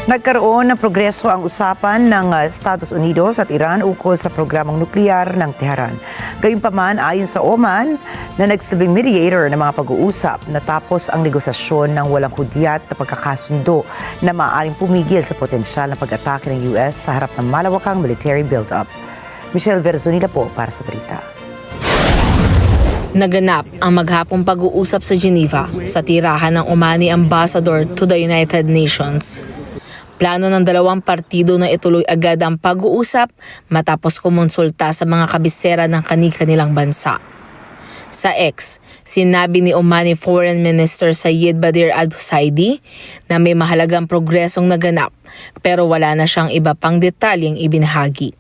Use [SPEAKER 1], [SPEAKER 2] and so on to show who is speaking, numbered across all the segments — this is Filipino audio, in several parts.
[SPEAKER 1] Nagkaroon ng progreso ang usapan ng Estados Unidos at Iran ukol sa programang nuklear ng Tehran. Gayunpaman, ayon sa Oman na nagsilbing mediator ng mga pag-uusap, natapos ang negosasyon ng walang hudyat na pagkakasundo na maaaring pumigil sa potensyal na pag-atake ng US sa harap ng malawakang military build-up. Michelle Verzonila po para sa balita.
[SPEAKER 2] Naganap ang maghapong pag-uusap sa Geneva sa tirahan ng Omani Ambassador to the United Nations. Plano ng dalawang partido na ituloy agad ang pag-uusap matapos kumonsulta sa mga kabisera ng kani-kanilang bansa. Sa X, sinabi ni Omani Foreign Minister Sayed Badir Al-Busaidi na may mahalagang progresong naganap pero wala na siyang iba pang detalyeng ibinahagi.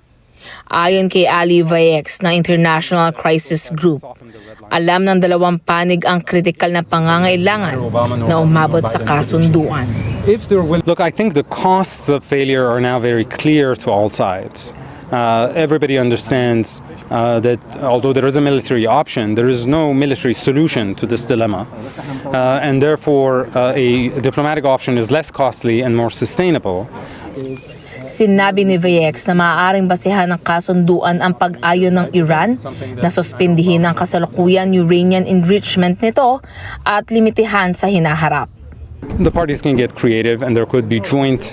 [SPEAKER 2] Ayon kay Ali Vayex ng International Crisis Group, alam ng dalawang panig ang kritikal na pangangailangan na umabot sa kasunduan.
[SPEAKER 3] Look, I think the costs of failure are now very clear to all sides. Everybody understands that although there is a military option, there is no military solution to this dilemma. And therefore, a diplomatic option is less costly and more sustainable.
[SPEAKER 2] Sinabi ni Vayex na maaaring basehan ng kasunduan ang pag-ayon ng Iran na suspindihin ang kasalukuyan uranium enrichment nito at limitihan sa hinaharap.
[SPEAKER 3] The parties can get creative and there could be joint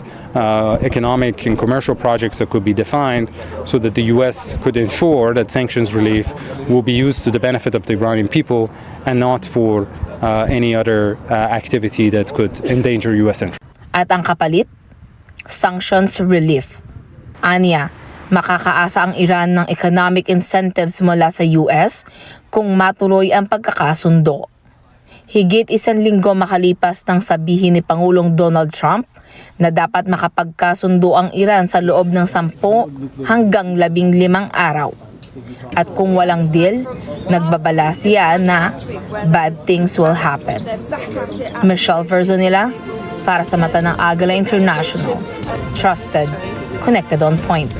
[SPEAKER 3] economic and commercial projects that could be defined so that the US could ensure that sanctions relief will be used to the benefit of the Iranian people and not for any other activity that could endanger US interests.
[SPEAKER 2] At ang kapalit? Sanctions relief. Anya, makakaasa ang Iran ng economic incentives mula sa US kung matuloy ang pagkakasundo. Higit 1 linggo makalipas nang sabihin ni Pangulong Donald Trump na dapat makapagkasundo ang Iran sa loob ng 10 hanggang 15 araw. At kung walang deal, nagbabala siya na bad things will happen. Michelle Verzonila, para sa mata ng Agala International. Trusted, connected on point.